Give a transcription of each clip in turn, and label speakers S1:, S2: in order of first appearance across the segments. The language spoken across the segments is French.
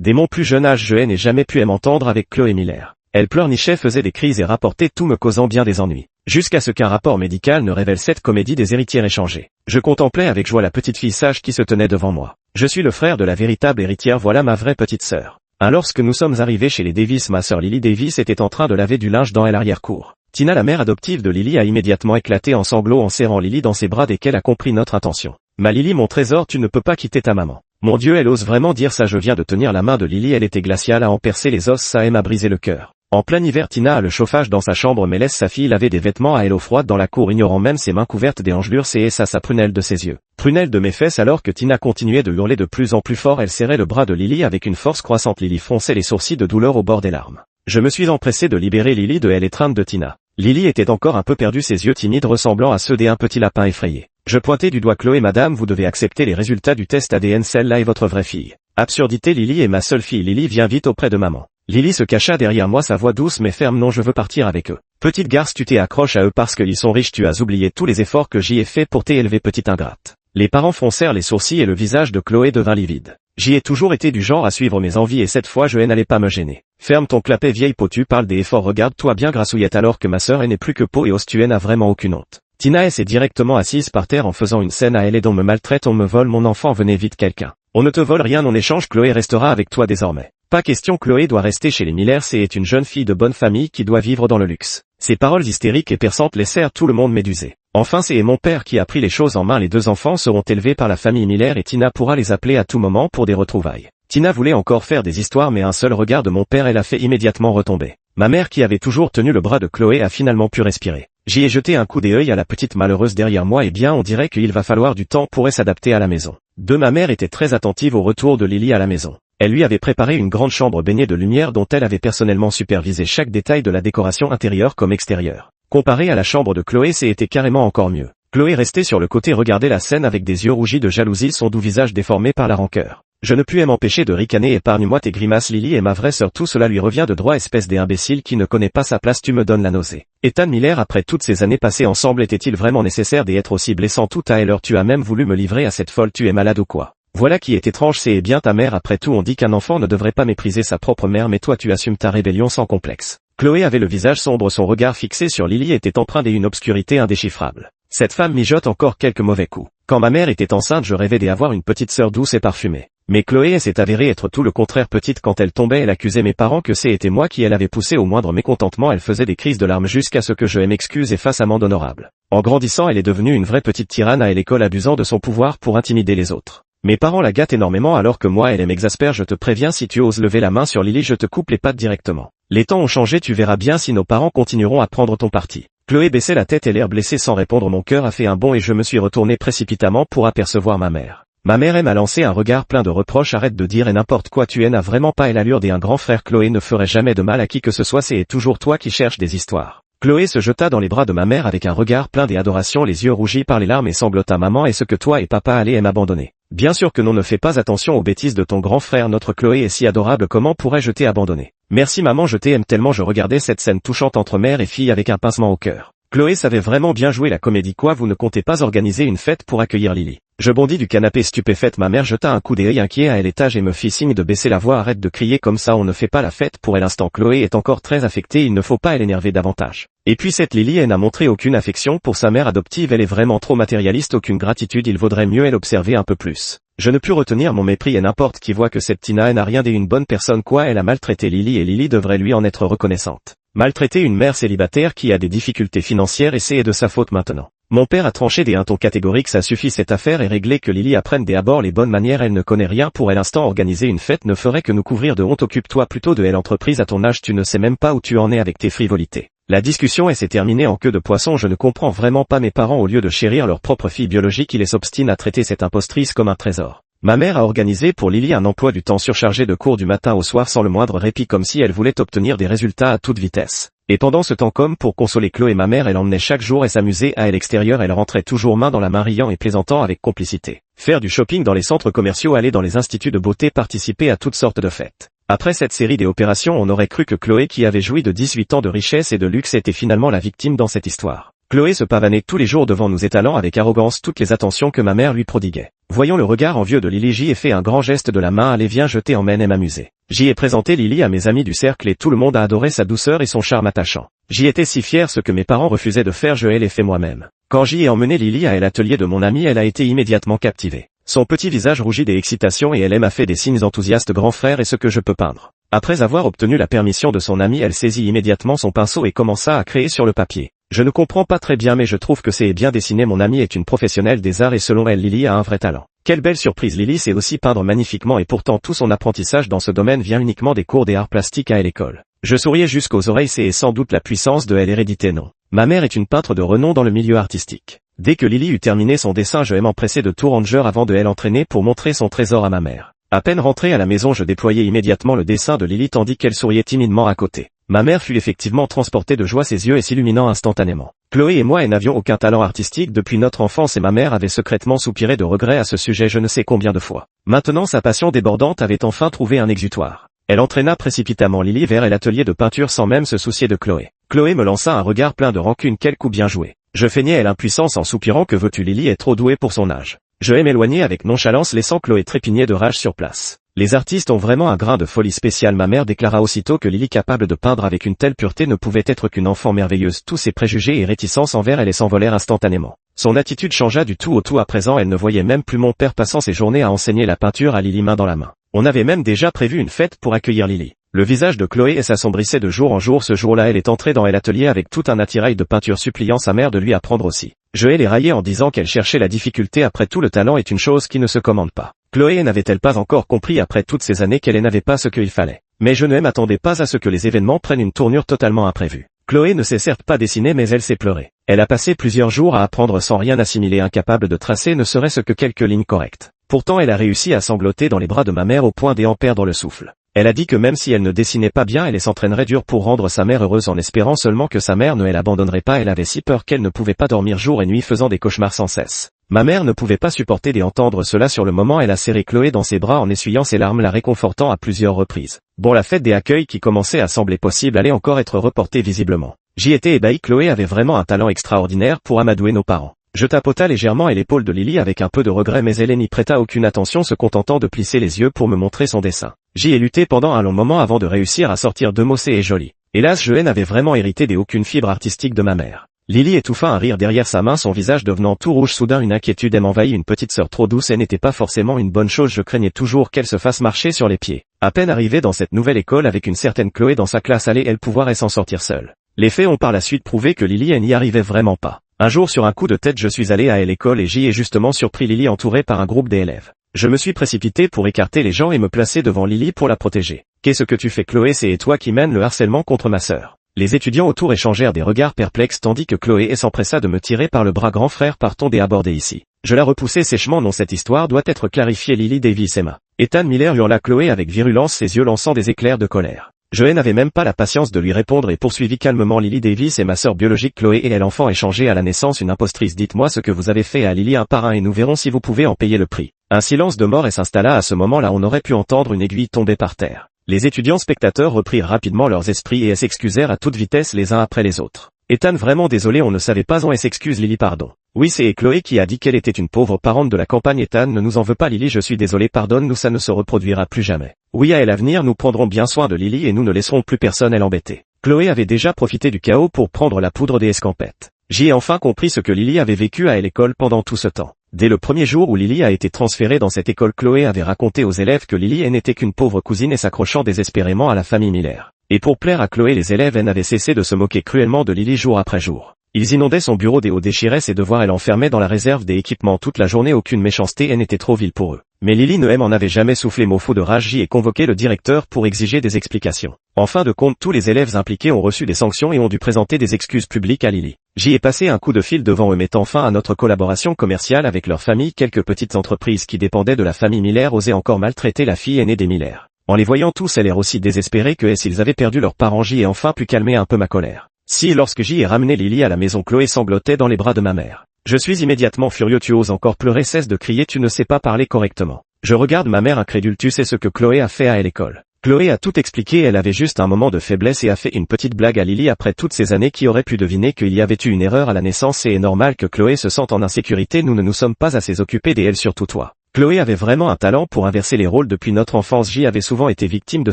S1: Dès mon plus jeune âge je n'ai jamais pu m'entendre avec Chloé Miller. Elle pleurnichait, faisait des crises et rapportait tout me causant bien des ennuis. Jusqu'à ce qu'un rapport médical ne révèle cette comédie des héritières échangées. Je contemplais avec joie la petite fille sage qui se tenait devant moi. Je suis le frère de la véritable héritière, voilà ma vraie petite sœur. Lorsque nous sommes arrivés chez les Davis, ma sœur Lily Davis était en train de laver du linge dans l'arrière-cour. Tina, la mère adoptive de Lily, a immédiatement éclaté en sanglots en serrant Lily dans ses bras dès qu'elle a compris notre intention. Ma Lily, mon trésor, tu ne peux pas quitter ta maman. Mon Dieu, elle ose vraiment dire ça. Je viens de tenir la main de Lily, elle était glaciale à en percer les os, ça m'a brisé le cœur. En plein hiver, Tina a le chauffage dans sa chambre mais laisse sa fille laver des vêtements à elle eau froide dans la cour, ignorant même ses mains couvertes des engelures. C'est ça sa prunelle de ses yeux. Prunelle de mes fesses. Alors que Tina continuait de hurler de plus en plus fort, elle serrait le bras de Lily avec une force croissante. Lily fronçait les sourcils de douleur au bord des larmes. Je me suis empressé de libérer Lily de elle étreinte de Tina. Lily était encore un peu perdue, ses yeux timides ressemblant à ceux d'un petit lapin effrayé. Je pointais du doigt Chloé. Madame, vous devez accepter les résultats du test ADN, celle-là est votre vraie fille. Absurdité, Lily est ma seule fille. Lily, viens vite auprès de maman. Lily se cacha derrière moi, sa voix douce mais ferme. Non, je veux partir avec eux. Petite garce, tu t'es accroche à eux parce qu'ils sont riches, tu as oublié tous les efforts que j'y ai fait pour t'élever, petite ingrate. Les parents froncèrent les sourcils et le visage de Chloé devint livide. J'y ai toujours été du genre à suivre mes envies et cette fois je n'allais pas me gêner. Ferme ton clapet, vieille peau, tu parles des efforts, regarde-toi bien grassouillette, alors que ma sœur n'est plus que peau et os, tu n'as vraiment aucune honte. Tina s'est directement assise par terre en faisant une scène à elle. Et dont me maltraite, on me vole mon enfant, venez vite quelqu'un. On ne te vole rien en échange, Chloé restera avec toi désormais. Pas question, Chloé doit rester chez les Miller, c'est une jeune fille de bonne famille qui doit vivre dans le luxe. Ces paroles hystériques et perçantes laissèrent tout le monde médusé. Enfin, c'est mon père qui a pris les choses en main, les deux enfants seront élevés par la famille Miller et Tina pourra les appeler à tout moment pour des retrouvailles. Tina voulait encore faire des histoires mais un seul regard de mon père et l'a fait immédiatement retomber. Ma mère qui avait toujours tenu le bras de Chloé a finalement pu respirer. J'y ai jeté un coup d'œil à la petite malheureuse derrière moi et bien on dirait qu'il va falloir du temps pour s'adapter à la maison. Ma mère était très attentive au retour de Lily à la maison. Elle lui avait préparé une grande chambre baignée de lumière dont elle avait personnellement supervisé chaque détail de la décoration intérieure comme extérieure. Comparé à la chambre de Chloé, c'était carrément encore mieux. Chloé restait sur le côté, regardait la scène avec des yeux rougis de jalousie, son doux visage déformé par la rancœur. Je ne pus m'empêcher de ricaner. Épargne-moi tes grimaces, Lily est ma vraie sœur, tout cela lui revient de droit, espèce d'imbécile qui ne connaît pas sa place, tu me donnes la nausée. Ethan Miller, après toutes ces années passées ensemble, était-il vraiment nécessaire d'être aussi blessant tout à l'heure? Tu as même voulu me livrer à cette folle, tu es malade ou quoi? Voilà qui est étrange, c'est bien ta mère, après tout on dit qu'un enfant ne devrait pas mépriser sa propre mère mais toi tu assumes ta rébellion sans complexe. Chloé avait le visage sombre, son regard fixé sur Lily était empreint d'une obscurité indéchiffrable. Cette femme mijote encore quelques mauvais coups. Quand ma mère était enceinte, je rêvais d'avoir une petite sœur douce et parfumée. Mais Chloé s'est avérée être tout le contraire. Petite, quand elle tombait, elle accusait mes parents que c'était moi qui elle avait poussé au moindre mécontentement. Elle faisait des crises de larmes jusqu'à ce que je m'excuse et fasse amende honorable. En grandissant, elle est devenue une vraie petite tyranne à l'école, abusant de son pouvoir pour intimider les autres. Mes parents la gâtent énormément alors que moi elle m'exaspère. Je te préviens, si tu oses lever la main sur Lily, je te coupe les pattes directement. Les temps ont changé, tu verras bien si nos parents continueront à prendre ton parti. Chloé baissait la tête et l'air blessé sans répondre. Mon cœur a fait un bond et je me suis retourné précipitamment pour apercevoir ma mère. Ma mère m'a lancé un regard plein de reproches. Arrête de dire et n'importe quoi, tu n'as vraiment pas l'allure d'un grand frère. Chloé ne ferait jamais de mal à qui que ce soit, c'est toujours toi qui cherches des histoires. Chloé se jeta dans les bras de ma mère avec un regard plein d'adoration, les yeux rougis par les larmes et sanglota. Maman, est-ce que toi et papa allaient m'abandonner? Bien sûr que non, ne fais pas attention aux bêtises de ton grand frère, notre Chloé est si adorable, comment pourrais-je t'abandonner? Merci maman, je t'aime tellement. Je regardais cette scène touchante entre mère et fille avec un pincement au cœur. Chloé savait vraiment bien jouer la comédie. Quoi, vous ne comptez pas organiser une fête pour accueillir Lily? Je bondis du canapé stupéfaite. Ma mère jeta un coup d'œil inquiet à l'étage et me fit signe de baisser la voix. Arrête de crier comme ça, on ne fait pas la fête pour l'instant. Chloé est encore très affectée, il ne faut pas l'énerver davantage. Et puis cette Lily, elle n'a montré aucune affection pour sa mère adoptive, elle est vraiment trop matérialiste, aucune gratitude, il vaudrait mieux elle observer un peu plus. Je ne pus retenir mon mépris et n'importe qui voit que cette Tina n'a rien d'une bonne personne. Quoi, elle a maltraité Lily et Lily devrait lui en être reconnaissante. Maltraiter une mère célibataire qui a des difficultés financières et c'est de sa faute maintenant. Mon père a tranché d'un ton catégorique, ça suffit, cette affaire est réglée, que Lily apprenne d'abord les bonnes manières, elle ne connaît rien pour l'instant, organiser une fête ne ferait que nous couvrir de honte, occupe-toi plutôt de elle, entreprise à ton âge, tu ne sais même pas où tu en es avec tes frivolités. La discussion s'est terminée en queue de poisson, je ne comprends vraiment pas, mes parents au lieu de chérir leur propre fille biologique, ils s'obstinent à traiter cette impostrice comme un trésor. Ma mère a organisé pour Lily un emploi du temps surchargé de cours du matin au soir sans le moindre répit, comme si elle voulait obtenir des résultats à toute vitesse. Et pendant ce temps, comme pour consoler Chloé, ma mère elle emmenait chaque jour et s'amusait à l'extérieur, elle rentrait toujours main dans la main riant et plaisantant avec complicité. Faire du shopping dans les centres commerciaux, aller dans les instituts de beauté, participer à toutes sortes de fêtes. Après cette série d'opérations, on aurait cru que Chloé, qui avait joui de 18 ans de richesse et de luxe, était finalement la victime dans cette histoire. Chloé se pavanait tous les jours devant nous, étalant avec arrogance toutes les attentions que ma mère lui prodiguait. Voyant le regard envieux de Lily, j'y ai fait un grand geste de la main. Allez viens, je t'emmène et m'amuser. J'y ai présenté Lily à mes amis du cercle et tout le monde a adoré sa douceur et son charme attachant. J'y étais si fier, ce que mes parents refusaient de faire je l'ai fait moi-même. Quand j'y ai emmené Lily à l'atelier de mon ami, elle a été immédiatement captivée. Son petit visage rougit d'excitation et elle m'a fait des signes enthousiastes. Grand frère, est-ce que je peux peindre? Après avoir obtenu la permission de son ami, elle saisit immédiatement son pinceau et commença à créer sur le papier. Je ne comprends pas très bien mais je trouve que c'est bien dessiné. Mon amie est une professionnelle des arts et selon elle Lily a un vrai talent. Quelle belle surprise, Lily sait aussi peindre magnifiquement et pourtant tout son apprentissage dans ce domaine vient uniquement des cours des arts plastiques à l'école. Je souriais jusqu'aux oreilles, c'est sans doute la puissance de l'hérédité. Non. Ma mère est une peintre de renom dans le milieu artistique. Dès que Lily eut terminé son dessin, je m'empressai de tout ranger avant de l'entraîner pour montrer son trésor à ma mère. À peine rentré à la maison, je déployai immédiatement le dessin de Lily tandis qu'elle souriait timidement à côté. Ma mère fut effectivement transportée de joie, ses yeux s'illuminant instantanément. Chloé et moi n'avions aucun talent artistique depuis notre enfance et ma mère avait secrètement soupiré de regret à ce sujet je ne sais combien de fois. Maintenant sa passion débordante avait enfin trouvé un exutoire. Elle entraîna précipitamment Lily vers l'atelier de peinture sans même se soucier de Chloé. Chloé me lança un regard plein de rancune. Quel coup bien joué. Je feignais l'impuissance en soupirant. Que veux-tu, Lily est trop douée pour son âge. Je m'éloigner avec nonchalance laissant Chloé trépigner de rage sur place. Les artistes ont vraiment un grain de folie spécial. Ma mère déclara aussitôt que Lily capable de peindre avec une telle pureté ne pouvait être qu'une enfant merveilleuse. Tous ses préjugés et réticences envers elle s'envolèrent instantanément. Son attitude changea du tout au tout. À présent elle ne voyait même plus mon père passant ses journées à enseigner la peinture à Lily main dans la main. On avait même déjà prévu une fête pour accueillir Lily. Le visage de Chloé s'assombrissait de jour en jour. Ce jour-là elle est entrée dans l'atelier avec tout un attirail de peinture suppliant sa mère de lui apprendre aussi. Je les raillai en disant qu'elle cherchait la difficulté. Après tout, le talent est une chose qui ne se commande pas. Chloé n'avait-elle pas encore compris après toutes ces années qu'elle n'avait pas ce qu'il fallait? Mais je ne m'attendais pas à ce que les événements prennent une tournure totalement imprévue. Chloé ne sait certes pas dessiner mais elle sait pleurer. Elle a passé plusieurs jours à apprendre sans rien assimiler, incapable de tracer ne serait-ce que quelques lignes correctes. Pourtant elle a réussi à sangloter dans les bras de ma mère au point d'en perdre le souffle. Elle a dit que même si elle ne dessinait pas bien, elle s'entraînerait dur pour rendre sa mère heureuse en espérant seulement que sa mère ne l'abandonnerait pas. Elle avait si peur qu'elle ne pouvait pas dormir jour et nuit faisant des cauchemars sans cesse. Ma mère ne pouvait pas supporter d'entendre cela sur le moment. Elle a serré Chloé dans ses bras en essuyant ses larmes, la réconfortant à plusieurs reprises. Bon, la fête des accueils qui commençait à sembler possible allait encore être reportée visiblement. J'y étais ébahi. Chloé avait vraiment un talent extraordinaire pour amadouer nos parents. Je tapota légèrement l'épaule de Lily avec un peu de regret mais elle n'y prêta aucune attention, se contentant de plisser les yeux pour me montrer son dessin. J'y ai lutté pendant un long moment avant de réussir à sortir deux mots: c'est joli. Hélas, je n'avais vraiment hérité d'aucune fibre artistique de ma mère. Lily étouffa un rire derrière sa main, son visage devenant tout rouge. Soudain une inquiétude m'envahit. Une petite sœur trop douce, elle n'était pas forcément une bonne chose. Je craignais toujours qu'elle se fasse marcher sur les pieds. À peine arrivée dans cette nouvelle école avec une certaine Chloé dans sa classe, allait-elle pouvoir s'en sortir seule? Les faits ont par la suite prouvé que Lily n'y arrivait vraiment pas. Un jour sur un coup de tête je suis allé à l'école et j'y ai justement surpris Lily entourée par un groupe d'élèves. Je me suis précipité pour écarter les gens et me placer devant Lily pour la protéger. Qu'est-ce que tu fais, Chloé? C'est toi qui mènes le harcèlement contre ma sœur. Les étudiants autour échangèrent des regards perplexes tandis que Chloé s'empressa de me tirer par le bras. Grand frère, partons aborder ici. Je la repoussai sèchement. Non, cette histoire doit être clarifiée. Lily Davis Emma. Ethan Miller, hurla Chloé avec virulence, ses yeux lançant des éclairs de colère. Je n'avais même pas la patience de lui répondre et poursuivis calmement. Lily Davis est ma sœur biologique. Chloé et l'enfant échangé à la naissance une impostrice. Dites-moi ce que vous avez fait à Lily un par un et nous verrons si vous pouvez en payer le prix. Un silence de mort s'installa à ce moment-là. On aurait pu entendre une aiguille tomber par terre. Les étudiants spectateurs reprirent rapidement leurs esprits et s'excusèrent à toute vitesse les uns après les autres. Ethan, vraiment désolé, on ne savait pas. On s'excuse Lily, pardon. Oui, c'est Chloé qui a dit qu'elle était une pauvre parente de la campagne. Ethan, ne nous en veux pas Lily, je suis désolé, pardonne-nous, ça ne se reproduira plus jamais. Oui, à l'avenir nous prendrons bien soin de Lily et nous ne laisserons plus personne l'embêter. Chloé avait déjà profité du chaos pour prendre la poudre des escampettes. J'y ai enfin compris ce que Lily avait vécu à l'école pendant tout ce temps. Dès le premier jour où Lily a été transférée dans cette école, Chloé avait raconté aux élèves que Lily n'était qu'une pauvre cousine et s'accrochant désespérément à la famille Miller. Et pour plaire à Chloé, les élèves n'avaient cessé de se moquer cruellement de Lily jour après jour. Ils inondaient son bureau des hauts, déchiraient ses devoirs et l'enfermaient dans la réserve des équipements toute la journée. Aucune méchanceté n'était trop vile pour eux. Mais Lily ne m'en avait jamais soufflé mot. Fou de rage, j'y ai convoqué le directeur pour exiger des explications. En fin de compte, tous les élèves impliqués ont reçu des sanctions et ont dû présenter des excuses publiques à Lily. J'y ai passé un coup de fil devant eux mettant fin à notre collaboration commerciale avec leur famille. Quelques petites entreprises qui dépendaient de la famille Miller osaient encore maltraiter la fille aînée des Miller. En les voyant tous, elle l'air aussi désespérée que s'ils avaient perdu leurs parents. J'y ai enfin pu calmer un peu ma colère. Si lorsque j'y ai ramené Lily à la maison, Chloé sanglotait dans les bras de ma mère. Je suis immédiatement furieux. Tu oses encore pleurer, cesse de crier, tu ne sais pas parler correctement. Je regarde ma mère incrédule. Tu sais ce que Chloé a fait à l'école? Chloé a tout expliqué, elle avait juste un moment de faiblesse et a fait une petite blague à Lily après toutes ces années. Qui aurait pu deviner qu'il y avait eu une erreur à la naissance? Et est normal que Chloé se sente en insécurité, nous ne nous sommes pas assez occupés d'elle, surtout toi. Chloé avait vraiment un talent pour inverser les rôles depuis notre enfance. J avait souvent été victime de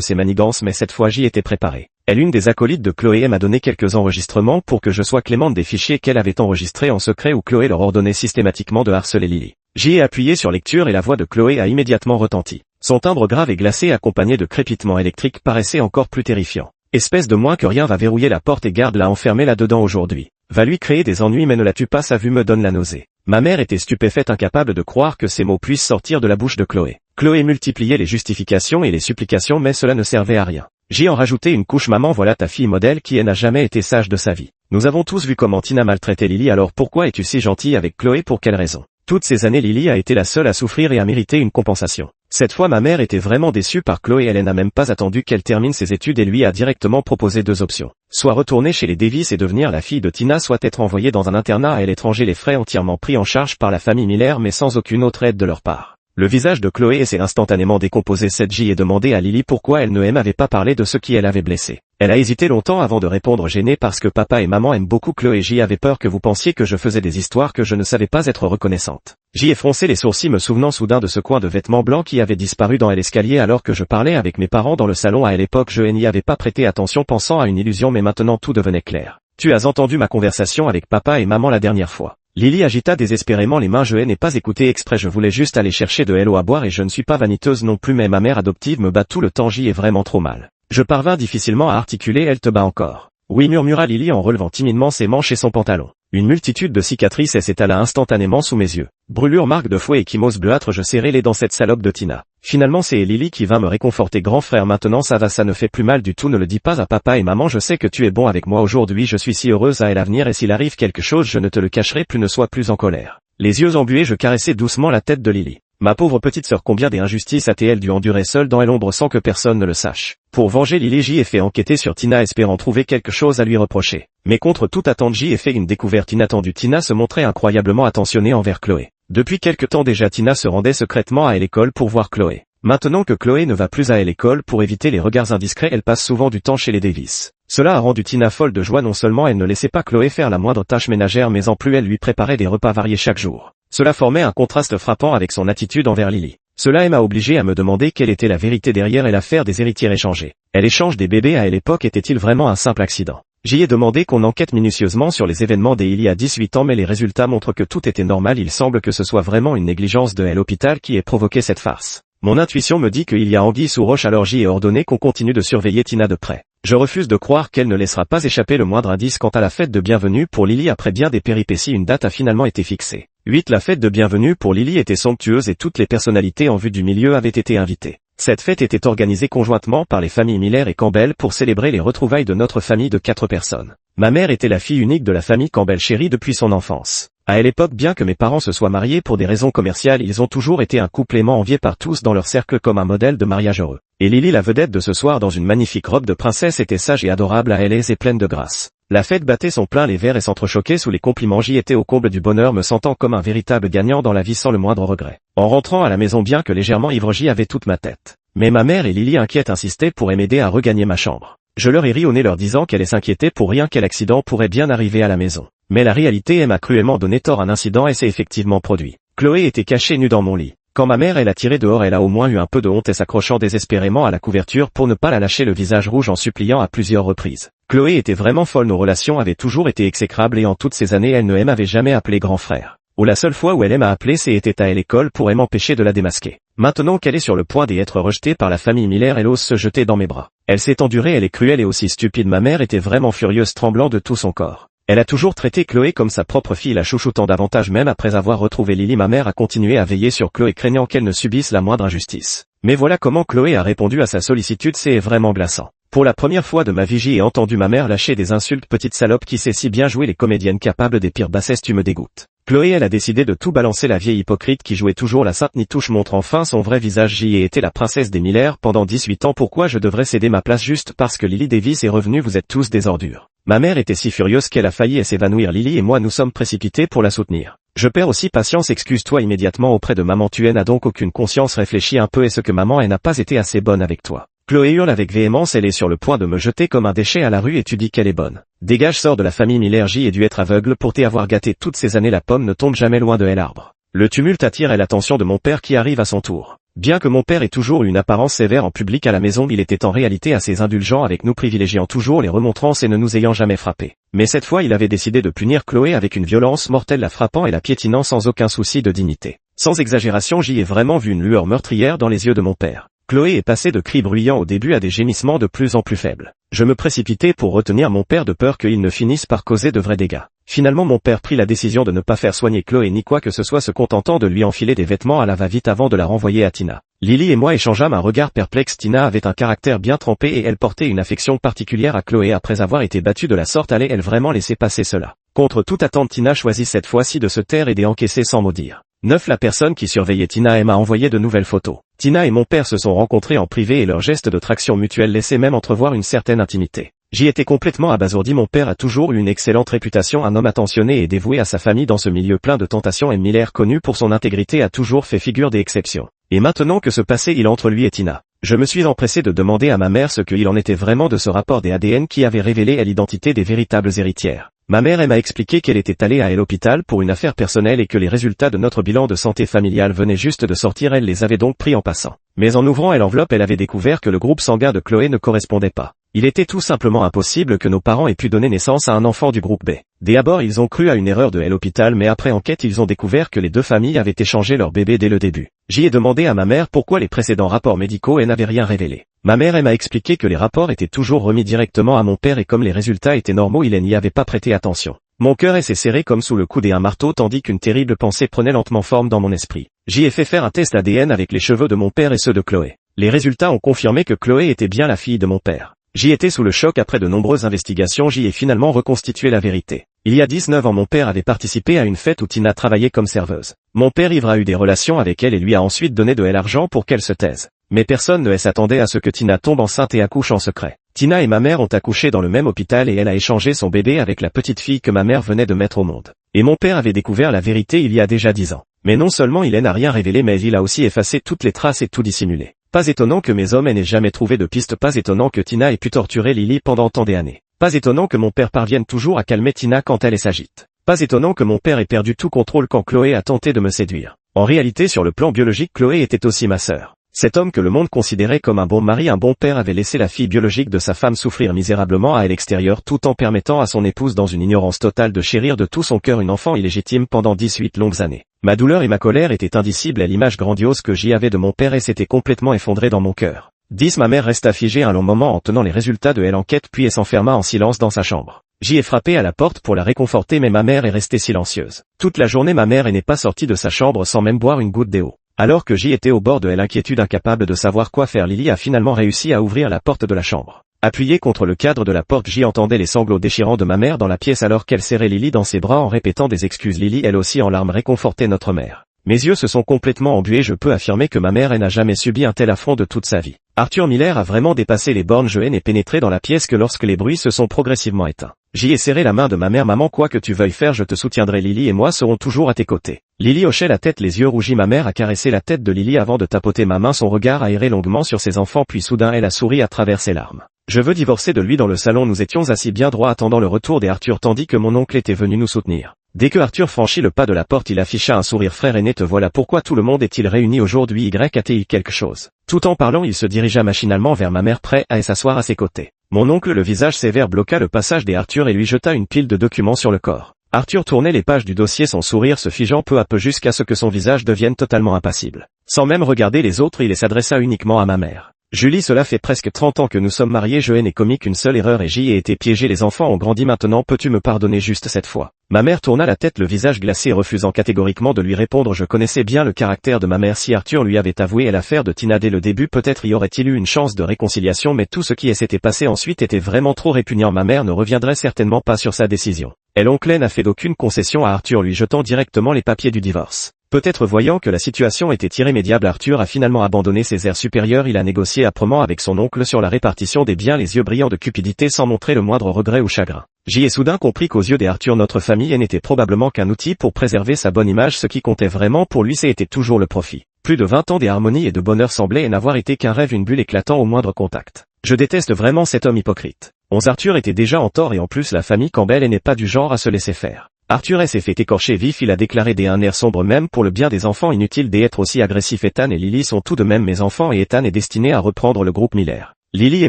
S1: ses manigances mais cette fois J était préparée. Elle, une des acolytes de Chloé, m'a donné quelques enregistrements pour que je sois clémente des fichiers qu'elle avait enregistrés en secret où Chloé leur ordonnait systématiquement de harceler Lily. J ai appuyé sur lecture et la voix de Chloé a immédiatement retenti. Son timbre grave et glacé accompagné de crépitements électriques paraissait encore plus terrifiant. Espèce de moins que rien, va verrouiller la porte et garde-la enfermée là-dedans aujourd'hui. Va lui créer des ennuis mais ne la tue pas, sa vue me donne la nausée. Ma mère était stupéfaite, incapable de croire que ces mots puissent sortir de la bouche de Chloé. Chloé multipliait les justifications et les supplications mais cela ne servait à rien. J'y en rajouté une couche. Maman, voilà ta fille modèle qui n'a jamais été sage de sa vie. Nous avons tous vu comment Tina maltraitait Lily, alors pourquoi es-tu si gentille avec Chloé? Pour quelle raison? Toutes ces années Lily a été la seule à souffrir et à mériter une compensation. Cette fois ma mère était vraiment déçue par Chloé, elle n'a même pas attendu qu'elle termine ses études et lui a directement proposé deux options. Soit retourner chez les Davis et devenir la fille de Tina, soit être envoyée dans un internat à l'étranger, les frais entièrement pris en charge par la famille Miller mais sans aucune autre aide de leur part. Le visage de Chloé s'est instantanément décomposé. Cette J et demandé à Lily pourquoi elle ne m'avait pas parlé de ce qui elle avait blessé. Elle a hésité longtemps avant de répondre, gênée parce que papa et maman aiment beaucoup Chloé. J avait peur que vous pensiez que je faisais des histoires que je ne savais pas être reconnaissante. J ai froncé les sourcils, me souvenant soudain de ce coin de vêtements blancs qui avait disparu dans l'escalier alors que je parlais avec mes parents dans le salon. À l'époque je n'y avais pas prêté attention, pensant à une illusion, mais maintenant tout devenait clair. Tu as entendu ma conversation avec papa et maman la dernière fois? Lily agita désespérément les mains. Je n'ai pas écouté exprès, je voulais juste aller chercher de l'eau à boire et je ne suis pas vaniteuse non plus, mais ma mère adoptive me bat tout le temps. J est vraiment trop mal. Je parvins difficilement à articuler. Elle te bat encore? Oui, murmura Lily en relevant timidement ses manches et son pantalon. Une multitude de cicatrices s'étala instantanément sous mes yeux. Brûlure, marque de fouet et chymose bleuâtre. Je serrai les dents. Cette salope de Tina. Finalement c'est Lily qui vint me réconforter. Grand frère, maintenant ça va, ça ne fait plus mal du tout. Ne le dis pas à papa et maman, je sais que tu es bon avec moi aujourd'hui. Je suis si heureuse à l'avenir et s'il arrive quelque chose je ne te le cacherai plus. Ne sois plus en colère. Les yeux embués je caressai doucement la tête de Lily. Ma pauvre petite sœur, combien d'injustices a-t-elle dû endurer seule dans l'ombre sans que personne ne le sache. Pour venger Lily, J ai fait enquêter sur Tina espérant trouver quelque chose à lui reprocher. Mais contre toute attente J ai fait une découverte inattendue. Tina se montrait incroyablement attentionnée envers Chloé. Depuis quelque temps déjà Tina se rendait secrètement à l'école pour voir Chloé. Maintenant que Chloé ne va plus à l'école, pour éviter les regards indiscrets, elle passe souvent du temps chez les Davis. Cela a rendu Tina folle de joie. Non seulement elle ne laissait pas Chloé faire la moindre tâche ménagère, mais en plus elle lui préparait des repas variés chaque jour. Cela formait un contraste frappant avec son attitude envers Lily. Cela m'a obligé à me demander quelle était la vérité derrière l'affaire des héritiers échangés. Elle échange des bébés à l'époque, était-il vraiment un simple accident? J'y ai demandé qu'on enquête minutieusement sur les événements d'il y a 18 ans mais les résultats montrent que tout était normal. Il semble que ce soit vraiment une négligence de l'hôpital qui ait provoqué cette farce. Mon intuition me dit qu'il y a anguille sous roche, alors J ai ordonné qu'on continue de surveiller Tina de près. Je refuse de croire qu'elle ne laissera pas échapper le moindre indice quant à la fête de bienvenue pour Lily. Après bien des péripéties, une date a finalement été fixée. 8. La fête de bienvenue pour Lily était somptueuse et toutes les personnalités en vue du milieu avaient été invitées. Cette fête était organisée conjointement par les familles Miller et Campbell pour célébrer les retrouvailles de notre famille de 4 personnes. Ma mère était la fille unique de la famille Campbell, chérie depuis son enfance. À l'époque, bien que mes parents se soient mariés pour des raisons commerciales, ils ont toujours été un couple aimant, envié par tous dans leur cercle comme un modèle de mariage heureux. Et Lily, la vedette de ce soir dans une magnifique robe de princesse, était sage et adorable à l'aise et pleine de grâce. La fête battait son plein les verres et s'entrechoquait sous les compliments. J'y étais au comble du bonheur, me sentant comme un véritable gagnant dans la vie sans le moindre regret. En rentrant à la maison, bien que légèrement ivre, j'y avais toute ma tête. Mais ma mère et Lily, inquiète, insistaient pour m'aider à regagner ma chambre. Je leur ai ri au nez leur disant qu'elle s'inquiétait pour rien, quel accident pourrait bien arriver à la maison. Mais la réalité m'a cruellement donné tort, un incident s'est effectivement produit. Chloé était cachée nue dans mon lit. Quand ma mère l'a tirée dehors, elle a au moins eu un peu de honte et s'accrochant désespérément à la couverture pour ne pas la lâcher, le visage rouge, en suppliant à plusieurs reprises. Chloé était vraiment folle, nos relations avaient toujours été exécrables et en toutes ces années elle ne m'avait jamais appelé grand frère. Ou la seule fois où elle m'a appelé c'était à l'école pour m'empêcher de la démasquer. Maintenant qu'elle est sur le point d'être rejetée par la famille Miller, elle ose se jeter dans mes bras. Elle s'est endurée, elle est cruelle et aussi stupide. Ma mère était vraiment furieuse, tremblant de tout son corps. Elle a toujours traité Chloé comme sa propre fille, la chouchoutant davantage. Même après avoir retrouvé Lily, ma mère a continué à veiller sur Chloé, craignant qu'elle ne subisse la moindre injustice. Mais voilà comment Chloé a répondu à sa sollicitude, c'est vraiment glaçant. Pour la première fois de ma vie, j'ai entendu ma mère lâcher des insultes. Petite salope qui sait si bien jouer les comédiennes capables des pires bassesses, tu me dégoûtes. Chloé, elle a décidé de tout balancer. La vieille hypocrite qui jouait toujours la sainte Nitouche montre enfin son vrai visage. J'y ai été la princesse des Miller pendant 18 ans. Pourquoi je devrais céder ma place juste parce que Lily Davis est revenue? Vous êtes tous des ordures. Ma mère était si furieuse qu'elle a failli s'évanouir. Lily et moi nous sommes précipités pour la soutenir. Je perds aussi patience, excuse-toi immédiatement auprès de maman. Tu n'as donc aucune conscience? Réfléchis un peu, est-ce que maman n'a pas été assez bonne avec toi? Chloé hurle avec véhémence, elle est sur le point de me jeter comme un déchet à la rue et tu dis qu'elle est bonne. Dégage, sors de la famille Miller. J ai dû être aveugle pour t'avoir gâté toutes ces années, la pomme ne tombe jamais loin de l'arbre. Le tumulte attire l'attention de mon père qui arrive à son tour. Bien que mon père ait toujours eu une apparence sévère en public à la maison, il était en réalité assez indulgent avec nous, privilégiant toujours les remontrances et ne nous ayant jamais frappés. Mais cette fois il avait décidé de punir Chloé avec une violence mortelle, la frappant et la piétinant sans aucun souci de dignité. Sans exagération, j'y ai vraiment vu une lueur meurtrière dans les yeux de mon père. Chloé est passée de cris bruyants au début à des gémissements de plus en plus faibles. Je me précipitai pour retenir mon père de peur qu'il ne finisse par causer de vrais dégâts. Finalement mon père prit la décision de ne pas faire soigner Chloé ni quoi que ce soit, se contentant de lui enfiler des vêtements à la va-vite avant de la renvoyer à Tina. Lily et moi échangeâmes un regard perplexe. Tina avait un caractère bien trempé et elle portait une affection particulière à Chloé. Après avoir été battue de la sorte, allait-elle vraiment laisser passer cela? Contre toute attente, Tina choisit cette fois-ci de se taire et d'encaisser sans mot dire. 9. La personne qui surveillait Tina m'a envoyé de nouvelles photos. Tina et mon père se sont rencontrés en privé et leur geste de traction mutuelle laissait même entrevoir une certaine intimité. J'y étais complètement abasourdi. Mon père a toujours eu une excellente réputation, un homme attentionné et dévoué à sa famille dans ce milieu plein de tentations, et Miller, connu pour son intégrité, a toujours fait figure d'exception. Et maintenant, que se passait-il entre lui et Tina? Je me suis empressé de demander à ma mère ce qu'il en était vraiment de ce rapport des ADN qui avait révélé l'identité des véritables héritières. Ma mère m'a expliqué qu'elle était allée à l'hôpital pour une affaire personnelle et que les résultats de notre bilan de santé familiale venaient juste de sortir. Elle les avait donc pris en passant. Mais en ouvrant l'enveloppe, elle avait découvert que le groupe sanguin de Chloé ne correspondait pas. Il était tout simplement impossible que nos parents aient pu donner naissance à un enfant du groupe B. D'abord ils ont cru à une erreur de l'hôpital, mais après enquête ils ont découvert que les deux familles avaient échangé leur bébé dès le début. J'y ai demandé à ma mère pourquoi les précédents rapports médicaux n'avaient rien révélé. Ma mère m'a expliqué que les rapports étaient toujours remis directement à mon père et comme les résultats étaient normaux, il n'y avait pas prêté attention. Mon cœur s'est serré comme sous le coup d'un marteau tandis qu'une terrible pensée prenait lentement forme dans mon esprit. J'y ai fait faire un test ADN avec les cheveux de mon père et ceux de Chloé. Les résultats ont confirmé que Chloé était bien la fille de mon père. J'y étais sous le choc. Après de nombreuses investigations, j'y ai finalement reconstitué la vérité. Il y a 19 ans, mon père avait participé à une fête où Tina travaillait comme serveuse. Mon père ivre a eu des relations avec elle et lui a ensuite donné de l'argent pour qu'elle se taise. Mais personne ne s'attendait à ce que Tina tombe enceinte et accouche en secret. Tina et ma mère ont accouché dans le même hôpital et elle a échangé son bébé avec la petite fille que ma mère venait de mettre au monde. Et mon père avait découvert la vérité il y a déjà 10 ans. Mais non seulement il n'a rien révélé, mais il a aussi effacé toutes les traces et tout dissimulé. Pas étonnant que mes hommes n'aient jamais trouvé de piste, pas étonnant que Tina ait pu torturer Lily pendant tant d'années. Pas étonnant que mon père parvienne toujours à calmer Tina quand elle s'agite. Pas étonnant que mon père ait perdu tout contrôle quand Chloé a tenté de me séduire. En réalité, sur le plan biologique, Chloé était aussi ma sœur. Cet homme que le monde considérait comme un bon mari, un bon père, avait laissé la fille biologique de sa femme souffrir misérablement à l'extérieur tout en permettant à son épouse, dans une ignorance totale, de chérir de tout son cœur une enfant illégitime pendant 18 longues années. Ma douleur et ma colère étaient indicibles à l'image grandiose que j'y avais de mon père et s'était complètement effondrée dans mon cœur. 10. Ma mère resta figée un long moment en tenant les résultats de l'enquête puis elle s'enferma en silence dans sa chambre. J'y ai frappé à la porte pour la réconforter mais ma mère est restée silencieuse. Toute la journée ma mère n'est pas sortie de sa chambre sans même boire une goutte d'eau. Alors que j'y étais au bord de l'inquiétude, incapable de savoir quoi faire, Lily a finalement réussi à ouvrir la porte de la chambre. Appuyé contre le cadre de la porte, j'y entendais les sanglots déchirants de ma mère dans la pièce alors qu'elle serrait Lily dans ses bras en répétant des excuses. Lily, elle aussi en larmes, réconfortait notre mère. Mes yeux se sont complètement embués. Je peux affirmer que ma mère n'a jamais subi un tel affront de toute sa vie. Arthur Miller a vraiment dépassé les bornes. Je n'ai pénétré dans la pièce que lorsque les bruits se sont progressivement éteints. J'y ai serré la main de ma mère. Maman, quoi que tu veuilles faire, je te soutiendrai. Lily et moi serons toujours à tes côtés. Lily hochait la tête, les yeux rougis. Ma mère a caressé la tête de Lily avant de tapoter ma main. Son regard a erré longuement sur ses enfants puis soudain elle a souri à travers ses larmes. Je veux divorcer de lui. Dans le salon, nous étions assis bien droit attendant le retour d'Arthur tandis que mon oncle était venu nous soutenir. Dès que Arthur franchit le pas de la porte, il afficha un sourire. Frère aîné, te voilà, pourquoi tout le monde est-il réuni aujourd'hui? A-t-il quelque chose? Tout en parlant, il se dirigea machinalement vers ma mère, prêt à s'asseoir à ses côtés. Mon oncle, le visage sévère, bloqua le passage d'Arthur et lui jeta une pile de documents sur le corps. Arthur tournait les pages du dossier, son sourire se figeant peu à peu jusqu'à ce que son visage devienne totalement impassible. Sans même regarder les autres, il s'adressa uniquement à ma mère. Julie, cela fait presque 30 ans que nous sommes mariés, je n'ai commis qu'une seule erreur et j'y ai été piégé. Les enfants ont grandi, maintenant peux-tu me pardonner juste cette fois? Ma mère tourna la tête, le visage glacé, refusant catégoriquement de lui répondre. Je connaissais bien le caractère de ma mère. Si Arthur lui avait avoué l'affaire de Tina dès le début, peut-être y aurait-il eu une chance de réconciliation, mais tout ce qui s'était passé ensuite était vraiment trop répugnant. Ma mère ne reviendrait certainement pas sur sa décision. Oncle n'a fait d'aucune concession à Arthur, lui jetant directement les papiers du divorce. Peut-être voyant que la situation était irrémédiable, Arthur a finalement abandonné ses airs supérieurs. Il a négocié âprement avec son oncle sur la répartition des biens, les yeux brillants de cupidité sans montrer le moindre regret ou chagrin. J'y ai soudain compris qu'aux yeux d'Arthur, notre famille n'était probablement qu'un outil pour préserver sa bonne image. Ce qui comptait vraiment pour lui, c'était toujours le profit. Plus de 20 ans d'harmonie et de bonheur semblaient n'avoir été qu'un rêve, une bulle éclatant au moindre contact. Je déteste vraiment cet homme hypocrite. Arthur était déjà en tort et en plus la famille Campbell n'est pas du genre à se laisser faire. Arthur s'est fait écorcher vif, il a déclaré d'un air sombre, même pour le bien des enfants inutile d'être aussi agressif. Ethan et Lily sont tout de même mes enfants et Ethan est destiné à reprendre le groupe Miller. Lily et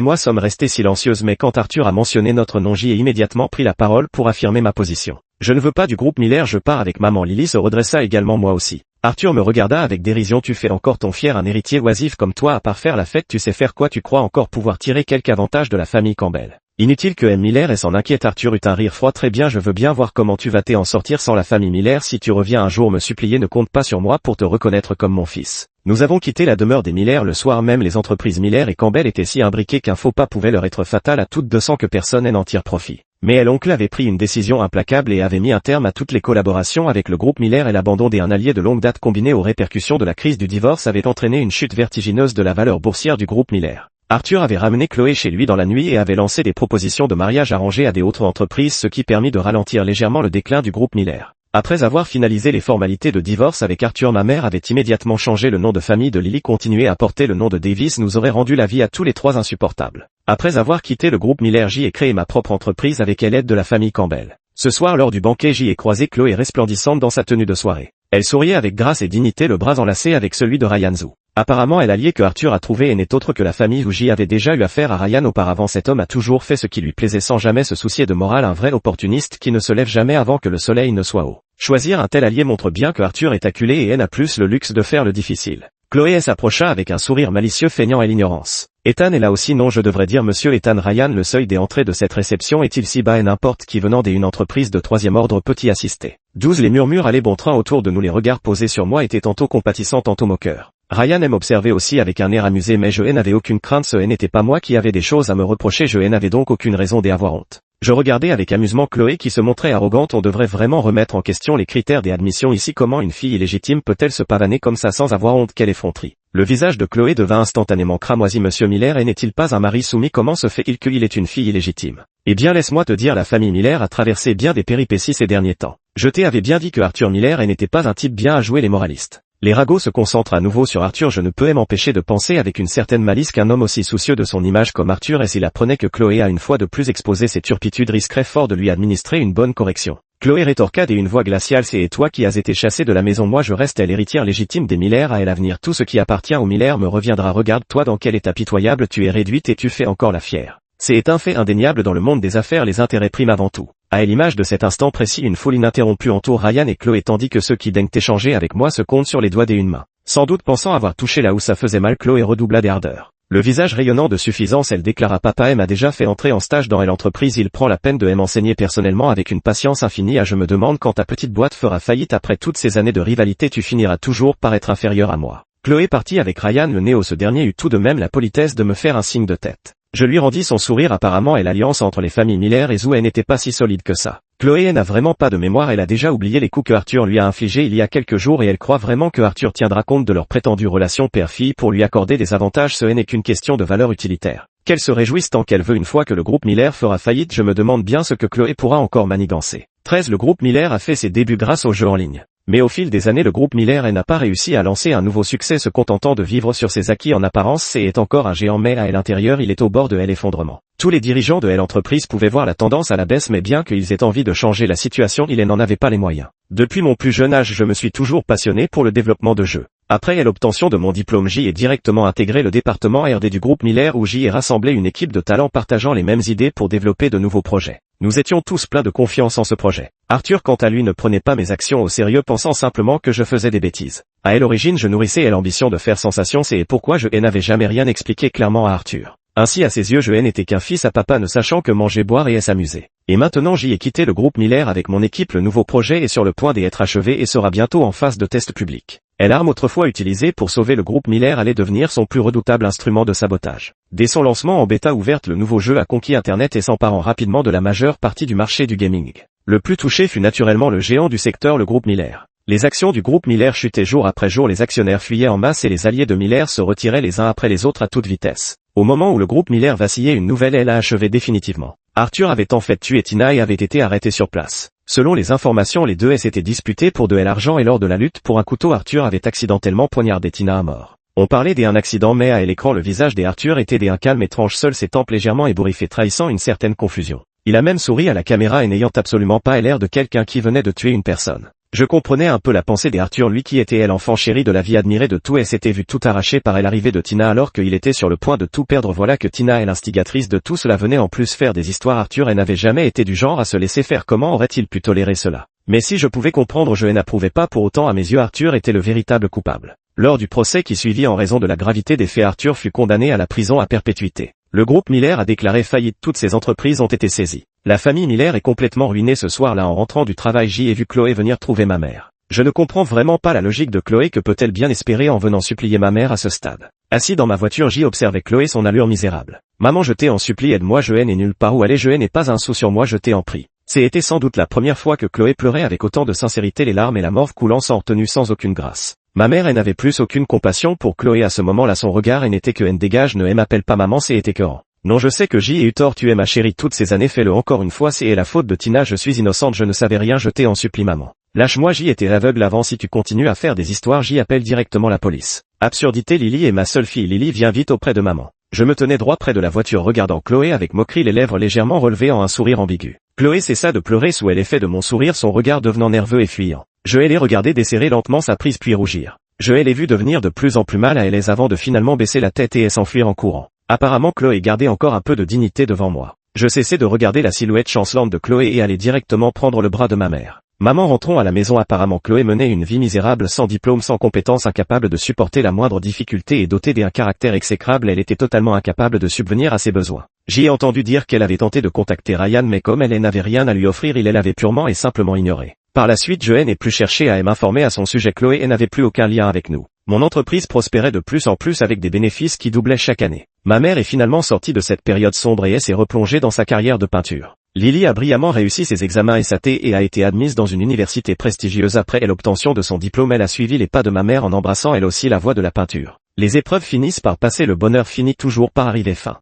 S1: moi sommes restés silencieuses, mais quand Arthur a mentionné notre nom, j'ai immédiatement pris la parole pour affirmer ma position. Je ne veux pas du groupe Miller, je pars avec maman. Lily se redressa également, moi aussi. Arthur me regarda avec dérision. Tu fais encore ton fier, un héritier oisif comme toi, à part faire la fête, tu sais faire quoi? Tu crois encore pouvoir tirer quelque avantage de la famille Campbell? Inutile que M. Miller s'en inquiète. Arthur eut un rire froid. Très bien, je veux bien voir comment tu vas t'en sortir sans la famille Miller. Si tu reviens un jour me supplier, ne compte pas sur moi pour te reconnaître comme mon fils. Nous avons quitté la demeure des Miller le soir même. Les entreprises Miller et Campbell étaient si imbriquées qu'un faux pas pouvait leur être fatal à toutes deux sans que personne n'en tire profit. Mais l'oncle avait pris une décision implacable et avait mis un terme à toutes les collaborations avec le groupe Miller, et l'abandon d'un allié de longue date combiné aux répercussions de la crise du divorce avait entraîné une chute vertigineuse de la valeur boursière du groupe Miller. Arthur avait ramené Chloé chez lui dans la nuit et avait lancé des propositions de mariage arrangées à des autres entreprises, ce qui permit de ralentir légèrement le déclin du groupe Miller. Après avoir finalisé les formalités de divorce avec Arthur, ma mère avait immédiatement changé le nom de famille de Lily. Continuer à porter le nom de Davis nous aurait rendu la vie à tous les trois insupportable. Après avoir quitté le groupe Miller, j'y ai créé ma propre entreprise avec l'aide de la famille Campbell. Ce soir, lors du banquet, j'y ai croisé Chloé resplendissante dans sa tenue de soirée. Elle souriait avec grâce et dignité, le bras enlacé avec celui de Ryan Zhu. Apparemment, l'allié que Arthur a trouvé et n'est autre que la famille où j'y avais déjà eu affaire à Ryan auparavant. Cet homme a toujours fait ce qui lui plaisait sans jamais se soucier de morale, un vrai opportuniste qui ne se lève jamais avant que le soleil ne soit haut. Choisir un tel allié montre bien que Arthur est acculé et n'a plus le luxe de faire le difficile. Chloé s'approcha avec un sourire malicieux feignant l'ignorance. Ethan est là aussi? Non, je devrais dire monsieur Ethan Ryan. Le seuil des entrées de cette réception est-il si bas et n'importe qui venant d'une entreprise de troisième ordre peut y assister? 12. Les murmures allaient bon train autour de nous, les regards posés sur moi étaient tantôt compatissants tantôt moqueurs. Ryan aime observer aussi avec un air amusé, mais je n'avais aucune crainte, ce n'était pas moi qui avais des choses à me reprocher, je n'avais donc aucune raison d'avoir honte. Je regardais avec amusement Chloé qui se montrait arrogante. On devrait vraiment remettre en question les critères des admissions ici. Comment une fille illégitime peut-elle se pavaner comme ça sans avoir honte? Quelle effronterie! Le visage de Chloé devint instantanément cramoisi. Monsieur Miller n'est-il pas un mari soumis? Comment se fait-il qu'il est une fille illégitime? Eh bien, laisse-moi te dire, la famille Miller a traversé bien des péripéties ces derniers temps. Je t'avais bien dit que Arthur Miller n'était pas un type bien à jouer les moralistes. Les ragots se concentrent à nouveau sur Arthur. Je ne peux m'empêcher de penser avec une certaine malice qu'un homme aussi soucieux de son image comme Arthur, et s'il apprenait que Chloé a une fois de plus exposé ses turpitudes, risquerait fort de lui administrer une bonne correction. Chloé rétorqua d'une voix glaciale, c'est toi qui as été chassé de la maison, moi je reste l'héritière légitime des Miller, à l'avenir tout ce qui appartient aux Miller me reviendra. Regarde-toi dans quel état pitoyable tu es réduite et tu fais encore la fière. C'est un fait indéniable dans le monde des affaires, les intérêts priment avant tout. À l'image de cet instant précis, une foule ininterrompue entoure Ryan et Chloé tandis que ceux qui daignent échanger avec moi se comptent sur les doigts d'une main. Sans doute pensant avoir touché là où ça faisait mal, Chloé redoubla d'ardeur. Le visage rayonnant de suffisance, elle déclara, papa m'a déjà fait entrer en stage dans l'entreprise, il prend la peine de m'enseigner personnellement avec une patience infinie. Je me demande quand ta petite boîte fera faillite après toutes ces années de rivalité, tu finiras toujours par être inférieur à moi. Chloé partit avec Ryan le nez haut, ce dernier eut tout de même la politesse de me faire un signe de tête. Je lui rendis son sourire. Apparemment l'alliance entre les familles Miller et Zhu n'était pas si solide que ça. Chloé n'a vraiment pas de mémoire, elle a déjà oublié les coups que Arthur lui a infligés il y a quelques jours et elle croit vraiment que Arthur tiendra compte de leur prétendue relation père-fille pour lui accorder des avantages. Ce n'est qu'une question de valeur utilitaire. Qu'elle se réjouisse tant qu'elle veut une fois que le groupe Miller fera faillite. Je me demande bien ce que Chloé pourra encore manigancer. 13. Le groupe Miller a fait ses débuts grâce aux jeux en ligne. Mais au fil des années, le groupe Miller n'a pas réussi à lancer un nouveau succès, se contentant de vivre sur ses acquis. En apparence, c'est encore un géant, mais à l'intérieur, il est au bord de l'effondrement. Tous les dirigeants de l'entreprise pouvaient voir la tendance à la baisse, mais bien qu'ils aient envie de changer la situation, ils n'en avaient pas les moyens. Depuis mon plus jeune âge, je me suis toujours passionné pour le développement de jeux. Après l'obtention de mon diplôme, j'y ai directement intégré le département R&D du groupe Miller où j'y ai rassemblé une équipe de talents partageant les mêmes idées pour développer de nouveaux projets. Nous étions tous pleins de confiance en ce projet. Arthur, quant à lui, ne prenait pas mes actions au sérieux, pensant simplement que je faisais des bêtises. À l'origine, je nourrissais l'ambition de faire sensation, c'est pourquoi je n'avais jamais rien expliqué clairement à Arthur. Ainsi, à ses yeux, je n'étais qu'un fils à papa ne sachant que manger, boire et s'amuser. Et maintenant, j'y ai quitté le groupe Miller avec mon équipe. Le nouveau projet est sur le point d'être achevé et sera bientôt en phase de test public. L'arme autrefois utilisée pour sauver le groupe Miller allait devenir son plus redoutable instrument de sabotage. Dès son lancement en bêta ouverte, le nouveau jeu a conquis Internet et s'emparant rapidement de la majeure partie du marché du gaming. Le plus touché fut naturellement le géant du secteur, le groupe Miller. Les actions du groupe Miller chutaient jour après jour, les actionnaires fuyaient en masse et les alliés de Miller se retiraient les uns après les autres à toute vitesse. Au moment où le groupe Miller vacillait, une nouvelle aile a achevé définitivement. Arthur avait en fait tué Tina et avait été arrêté sur place. Selon les informations, les deux s'étaient disputés pour de l'argent et lors de la lutte pour un couteau, Arthur avait accidentellement poignardé Tina à mort. On parlait d'un accident, mais à l'écran le visage d'Arthur était d'un calme étrange, seul ses tempes légèrement ébouriffées trahissant une certaine confusion. Il a même souri à la caméra et n'ayant absolument pas l'air de quelqu'un qui venait de tuer une personne. Je comprenais un peu la pensée d'Arthur, lui qui était l'enfant chéri de la vie, admiré de tout et s'était vu tout arraché par l'arrivée de Tina alors qu'il était sur le point de tout perdre. Voilà que Tina est l'instigatrice de tout cela, venait en plus faire des histoires. Arthur n'avait jamais été du genre à se laisser faire, comment aurait-il pu tolérer cela? Mais si je pouvais comprendre, je n'approuvais pas pour autant. À mes yeux, Arthur était le véritable coupable. Lors du procès qui suivit, en raison de la gravité des faits, Arthur fut condamné à la prison à perpétuité. Le groupe Miller a déclaré faillite, toutes ses entreprises ont été saisies. La famille Miller est complètement ruinée. Ce soir-là, en rentrant du travail, j'ai vu Chloé venir trouver ma mère. Je ne comprends vraiment pas la logique de Chloé. Que peut-elle bien espérer en venant supplier ma mère à ce stade? Assis dans ma voiture, j'y observais Chloé, son allure misérable. Maman, je t'ai en supplie, aide-moi, je n'ai nulle part où aller, je n'ai pas un sou sur moi, je t'ai en prie. C'était sans doute la première fois que Chloé pleurait avec autant de sincérité, les larmes et la morve coulant sans retenue, sans aucune grâce. Ma mère n'avait plus aucune compassion pour Chloé à ce moment-là, son regard n'était que dégage, ne m'appelle pas maman, c'est écœurant. Non, je sais que j'y ai eu tort, tu es ma chérie toutes ces années, fais-le encore une fois, c'est la faute de Tina, je suis innocente, je ne savais rien, je t'ai en supplie maman. Lâche-moi, j'y étais aveugle avant, si tu continues à faire des histoires, j'y appelle directement la police. Absurdité, Lily est ma seule fille, Lily viens vite auprès de maman. Je me tenais droit près de la voiture regardant Chloé avec moquerie, les lèvres légèrement relevées en un sourire ambigu. Chloé cessa de pleurer sous l'effet de mon sourire, son regard devenant nerveux et fuyant. Je l'ai regardé desserrer lentement sa prise puis rougir. Je l'ai vu devenir de plus en plus mal à l'aise avant de finalement baisser la tête et s'enfuir en courant. Apparemment Chloé gardait encore un peu de dignité devant moi. Je cessai de regarder la silhouette chancelante de Chloé et allai directement prendre le bras de ma mère. Maman, rentrons à la maison. Apparemment Chloé menait une vie misérable, sans diplôme, sans compétences, incapable de supporter la moindre difficulté et dotée d'un caractère exécrable. Elle était totalement incapable de subvenir à ses besoins. J'y ai entendu dire qu'elle avait tenté de contacter Ryan, mais comme elle n'avait rien à lui offrir, il l'avait purement et simplement ignoré. Par la suite, je n'ai plus cherché à m'informer à son sujet. Chloé n'avait plus aucun lien avec nous. Mon entreprise prospérait de plus en plus avec des bénéfices qui doublaient chaque année. Ma mère est finalement sortie de cette période sombre et s'est replongée dans sa carrière de peinture. Lily a brillamment réussi ses examens SAT et a été admise dans une université prestigieuse. Après l'obtention de son diplôme, elle a suivi les pas de ma mère en embrassant elle aussi la voie de la peinture. Les épreuves finissent par passer, le bonheur finit toujours par arriver fin.